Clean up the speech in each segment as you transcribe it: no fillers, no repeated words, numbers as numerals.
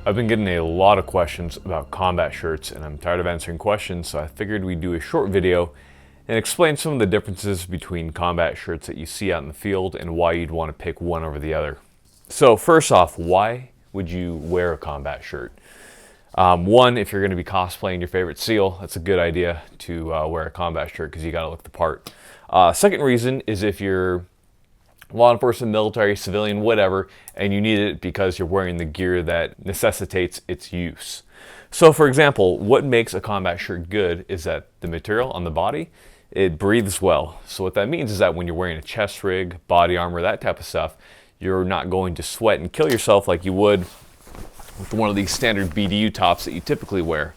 I've been getting a lot of questions about combat shirts and I'm tired of answering questions, so I figured we'd do a short video and explain some of the differences between combat shirts that you see out in the field and why you'd want to pick one over the other. So first off, why would you wear a combat shirt? One, if you're going to be cosplaying your favorite SEAL, that's a good idea to wear a combat shirt because you got to look the part. Second reason is if you're law enforcement, military, civilian, whatever, and you need it because you're wearing the gear that necessitates its use. So for example, what makes a combat shirt good is that the material on the body, it breathes well. So what that means is that when you're wearing a chest rig, body armor, that type of stuff, you're not going to sweat and kill yourself like you would with one of these standard BDU tops that you typically wear.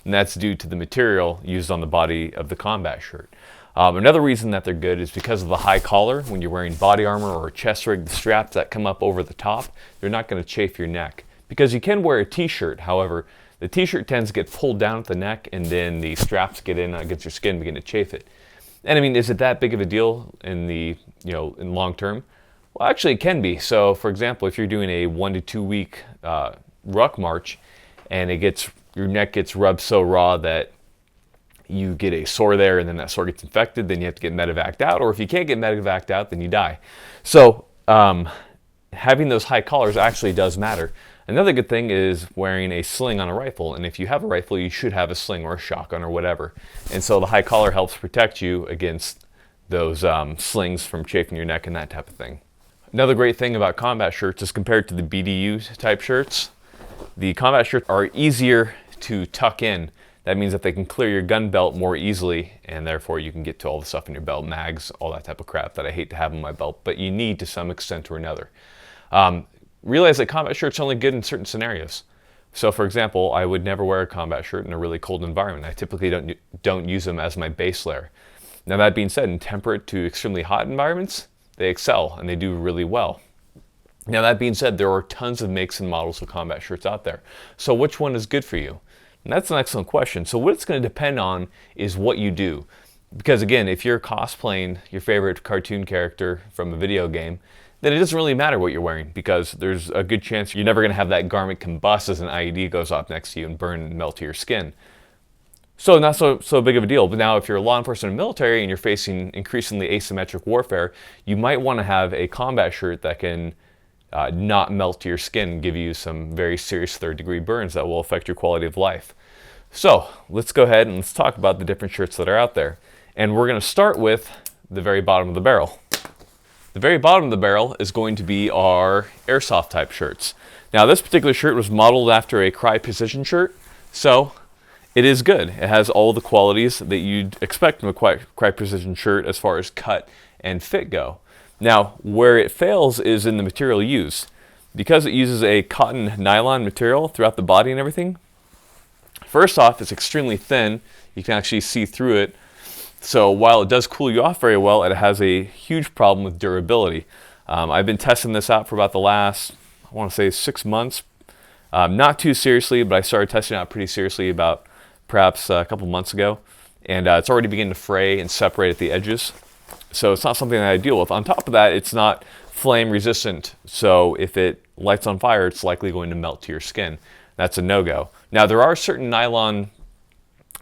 And that's due to the material used on the body of the combat shirt. Another reason that they're good is because of the high collar. When you're wearing body armor or a chest rig, the straps that come up over the top, they're not going to chafe your neck. Because you can wear a t-shirt, however, the t-shirt tends to get pulled down at the neck and then the straps get in against your skin and begin to chafe it. And I mean, is it that big of a deal in the, in long term? Well, actually it can be. So for example, if you're doing a 1 to 2 week ruck march and your neck gets rubbed so raw that you get a sore there and then that sore gets infected, then you have to get medevaced out, or if you can't get medevaced out, then you die. So having those high collars actually does matter. Another good thing is wearing a sling on a rifle, and if you have a rifle, you should have a sling or a shotgun or whatever. And so the high collar helps protect you against those slings from chafing your neck and that type of thing. Another great thing about combat shirts is compared to the BDU type shirts, the combat shirts are easier to tuck in. That means that they can clear your gun belt more easily, and therefore you can get to all the stuff in your belt, mags, all that type of crap that I hate to have in my belt, but you need to some extent or another. Realize that combat shirts are only good in certain scenarios. So for example, I would never wear a combat shirt in a really cold environment. I typically don't use them as my base layer. Now that being said, in temperate to extremely hot environments, they excel and they do really well. Now that being said, there are tons of makes and models of combat shirts out there. So which one is good for you? And that's an excellent question. So what it's going to depend on is what you do. Because again, if you're cosplaying your favorite cartoon character from a video game, then it doesn't really matter what you're wearing because there's a good chance you're never going to have that garment combust as an IED goes off next to you and burn and melt to your skin. So not so big of a deal. But now if you're a law enforcement and military and you're facing increasingly asymmetric warfare, you might want to have a combat shirt that can not melt to your skin and give you some very serious third-degree burns that will affect your quality of life. So let's go ahead and let's talk about the different shirts that are out there. And we're going to start with the very bottom of the barrel. The very bottom of the barrel is going to be our airsoft type shirts. Now this particular shirt was modeled after a Crye Precision shirt, so it is good. It has all the qualities that you'd expect from a Crye Precision shirt as far as cut and fit go. Now, where it fails is in the material used. Because it uses a cotton nylon material throughout the body and everything, first off, it's extremely thin. You can actually see through it. So while it does cool you off very well, it has a huge problem with durability. I've been testing this out for about the last, I want to say 6 months. Not too seriously, but I started testing it out pretty seriously about perhaps a couple months ago. And it's already beginning to fray and separate at the edges. So it's not something that I deal with. On top of that, it's not flame resistant. So if it lights on fire, it's likely going to melt to your skin. That's a no-go. Now there are certain nylon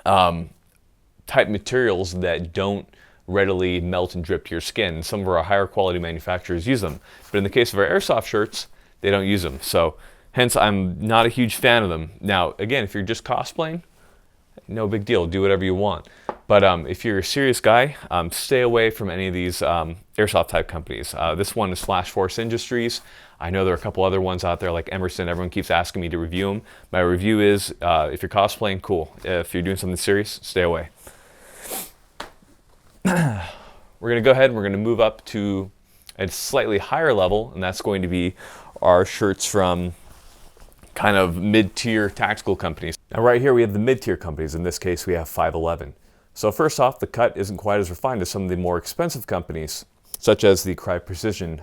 type materials that don't readily melt and drip to your skin. Some of our higher quality manufacturers use them. But in the case of our airsoft shirts, they don't use them. So hence I'm not a huge fan of them. Now again, if you're just cosplaying, no big deal, do whatever you want. But if you're a serious guy, stay away from any of these airsoft type companies. This one is Flash Force Industries. I know there are a couple other ones out there like Emerson. Everyone keeps asking me to review them. My review is, if you're cosplaying, cool. If you're doing something serious, stay away. We're going to go ahead and we're going to move up to a slightly higher level, and that's going to be our shirts from kind of mid-tier tactical companies. Now right here we have the mid-tier companies. In this case we have 511. So first off, the cut isn't quite as refined as some of the more expensive companies, such as the Crye Precision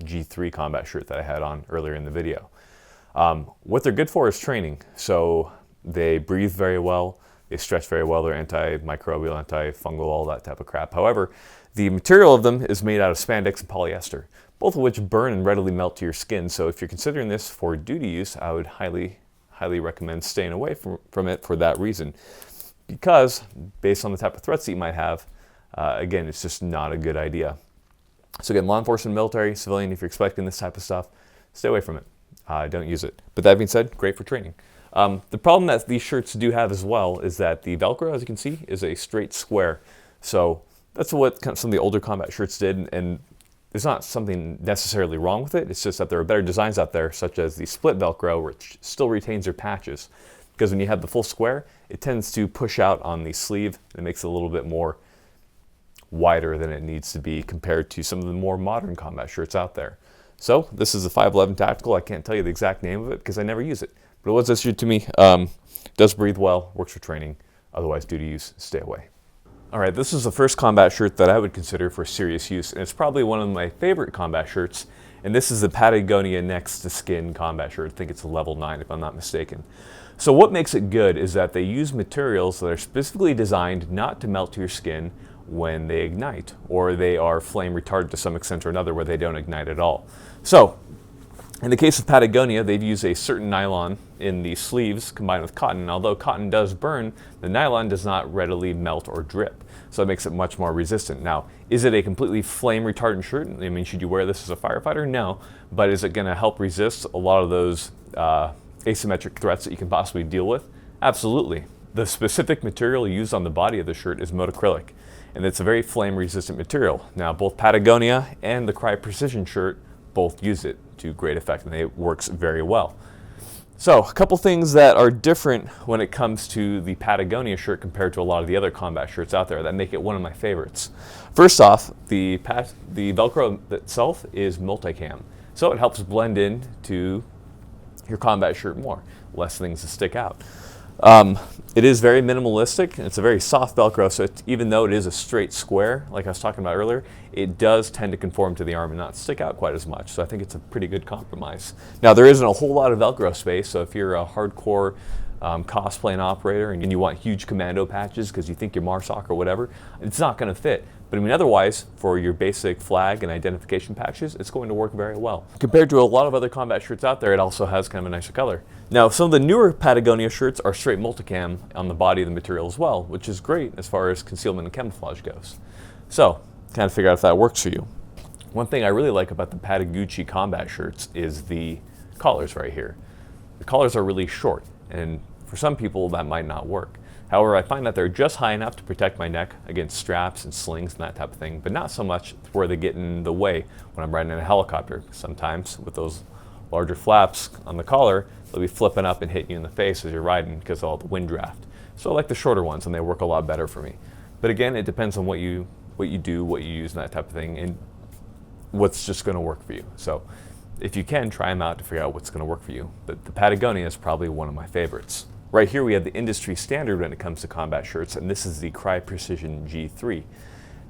G3 combat shirt that I had on earlier in the video. What they're good for is training. So they breathe very well, they stretch very well, they're antimicrobial, antifungal, all that type of crap. However, the material of them is made out of spandex and polyester. both of which burn and readily melt to your skin. So if you're considering this for duty use, I would highly recommend staying away from it for that reason. Because based on the type of threats that you might have, again, it's just not a good idea. So again, law enforcement, military, civilian, if you're expecting this type of stuff, stay away from it. Don't use it. But that being said, great for training. The problem that these shirts do have as well is that the Velcro, as you can see, is a straight square. So that's what some of the older combat shirts did, and there's not something necessarily wrong with it. It's just that there are better designs out there, such as the split Velcro, which still retains your patches. Because when you have the full square, it tends to push out on the sleeve. It makes it a little bit more wider than it needs to be compared to some of the more modern combat shirts out there. So this is a 511 Tactical. I can't tell you the exact name of it because I never use it. But it was issued to me. Does breathe well, works for training. Otherwise, duty use, stay away. All right, this is the first combat shirt that I would consider for serious use, and it's probably one of my favorite combat shirts, and this is the Patagonia Next to Skin combat shirt. I think it's a level 9 if I'm not mistaken. So what makes it good is that they use materials that are specifically designed not to melt to your skin when they ignite, or they are flame retardant to some extent or another where they don't ignite at all. So in the case of Patagonia, they've used a certain nylon in the sleeves combined with cotton. Although cotton does burn, the nylon does not readily melt or drip. So it makes it much more resistant. Now, is it a completely flame retardant shirt? I mean, should you wear this as a firefighter? No. But is it going to help resist a lot of those asymmetric threats that you can possibly deal with? Absolutely. The specific material used on the body of the shirt is Motacrylic, and it's a very flame resistant material. Now, both Patagonia and the Crye Precision shirt both use it to great effect, and it works very well. So a couple things that are different when it comes to the Patagonia shirt compared to a lot of the other combat shirts out there that make it one of my favorites. First off, the Velcro itself is multicam, so it helps blend in to your combat shirt more, less things to stick out. It is very minimalistic, and it's a very soft Velcro, so even though it is a straight square, like I was talking about earlier, it does tend to conform to the arm and not stick out quite as much, so I think it's a pretty good compromise. Now, there isn't a whole lot of Velcro space, so if you're a hardcore cosplaying operator and you want huge commando patches because you think you're MARSOC or whatever, it's not going to fit. But I mean, otherwise, for your basic flag and identification patches, it's going to work very well. Compared to a lot of other combat shirts out there, it also has kind of a nicer color. Now, some of the newer Patagonia shirts are straight multicam on the body of the material as well, which is great as far as concealment and camouflage goes. So, kind of figure out if that works for you. One thing I really like about the Patagucci combat shirts is the collars right here. The collars are really short, and for some people that might not work. However, I find that they're just high enough to protect my neck against straps and slings and that type of thing, but not so much where they get in the way when I'm riding in a helicopter. Sometimes with those larger flaps on the collar, they'll be flipping up and hitting you in the face as you're riding because of all the wind draft. So I like the shorter ones, and they work a lot better for me. But again, it depends on what you do, what you use, and that type of thing, and what's just going to work for you. So if you can, try them out to figure out what's going to work for you. But the Patagonia is probably one of my favorites. Right here we have the industry standard when it comes to combat shirts, and this is the Crye Precision G3.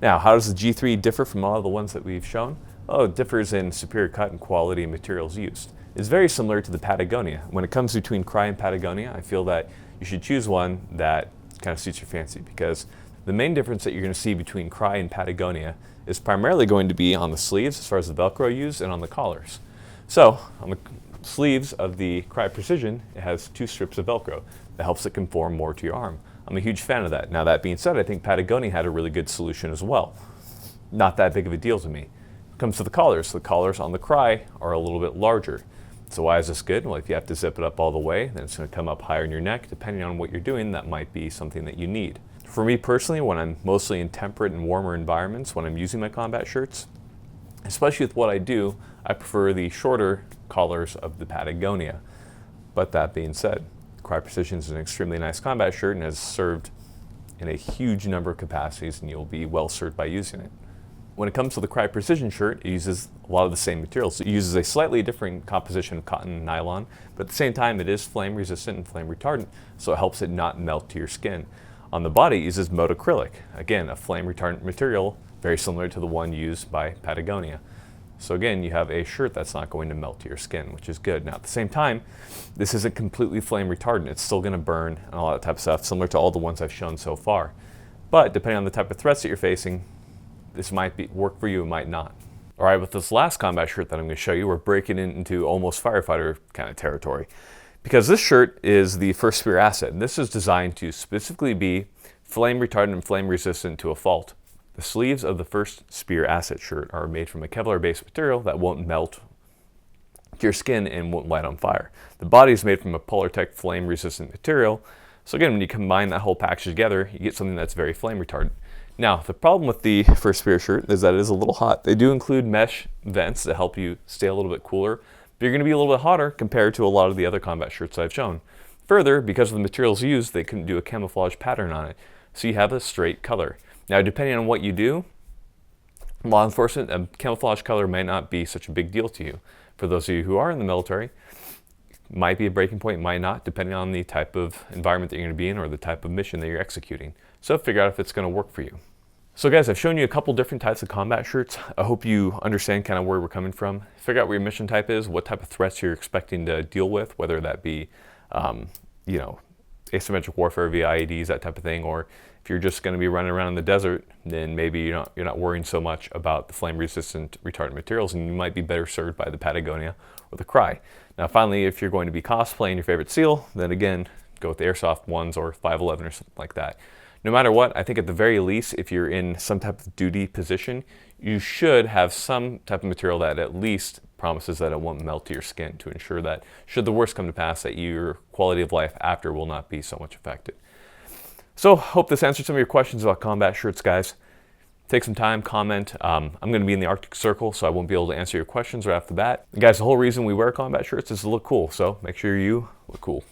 Now, how does the G3 differ from all the ones that we've shown? Oh, it differs in superior cut and quality and materials used. It's very similar to the Patagonia. When it comes between Crye and Patagonia, I feel that you should choose one that kind of suits your fancy, because the main difference that you're going to see between Crye and Patagonia is primarily going to be on the sleeves as far as the Velcro used and on the collars. So, on the sleeves of the Crye Precision, it has 2 strips of Velcro that helps it conform more to your arm. I'm a huge fan of that. Now, that being said, I think Patagonia had a really good solution as well. Not that big of a deal to me. When it comes to the collars on the Crye are a little bit larger. So why is this good? Well, if you have to zip it up all the way, then it's going to come up higher in your neck. Depending on what you're doing, that might be something that you need. For me personally, when I'm mostly in temperate and warmer environments, when I'm using my combat shirts, especially with what I do, I prefer the shorter collars of the Patagonia. But that being said, Crye Precision is an extremely nice combat shirt and has served in a huge number of capacities, and you'll be well served by using it. When it comes to the Crye Precision shirt, it uses a lot of the same materials. It uses a slightly different composition of cotton and nylon, but at the same time it is flame resistant and flame retardant, so it helps it not melt to your skin. On the body, it uses Motacrylic, again, a flame retardant material, very similar to the one used by Patagonia. So again, you have a shirt that's not going to melt to your skin, which is good. Now at the same time, this isn't completely flame retardant. It's still going to burn and all that type of stuff, similar to all the ones I've shown so far. But depending on the type of threats that you're facing, this might work for you, it might not. All right, with this last combat shirt that I'm going to show you, we're breaking into almost firefighter kind of territory. Because this shirt is the First Spear Asset, and this is designed to specifically be flame retardant and flame resistant to a fault. The sleeves of the First Spear Asset shirt are made from a Kevlar-based material that won't melt to your skin and won't light on fire. The body is made from a Polartec flame-resistant material, so again, when you combine that whole package together, you get something that's very flame retardant. Now, the problem with the First Spear shirt is that it is a little hot. They do include mesh vents to help you stay a little bit cooler, but you're going to be a little bit hotter compared to a lot of the other combat shirts I've shown. Further, because of the materials used, they couldn't do a camouflage pattern on it, so you have a straight color. Now, depending on what you do, law enforcement, a camouflage color may not be such a big deal to you. For those of you who are in the military, might be a breaking point, might not, depending on the type of environment that you're going to be in or the type of mission that you're executing. So figure out if it's going to work for you. So guys, I've shown you a couple different types of combat shirts. I hope you understand kind of where we're coming from. Figure out what your mission type is, what type of threats you're expecting to deal with, whether that be, asymmetric warfare via IEDs, that type of thing, or if you're just going to be running around in the desert, then maybe you're not worrying so much about the flame-resistant retardant materials, and you might be better served by the Patagonia or the Crye. Now, finally, if you're going to be cosplaying your favorite SEAL, then again, go with the Airsoft ones or 511 or something like that. No matter what, I think at the very least, if you're in some type of duty position, you should have some type of material that at least promises that it won't melt to your skin to ensure that, should the worst come to pass, that your quality of life after will not be so much affected. So, hope this answered some of your questions about combat shirts, guys. Take some time, comment. I'm going to be in the Arctic Circle, so I won't be able to answer your questions right off the bat. And guys, the whole reason we wear combat shirts is to look cool, so make sure you look cool.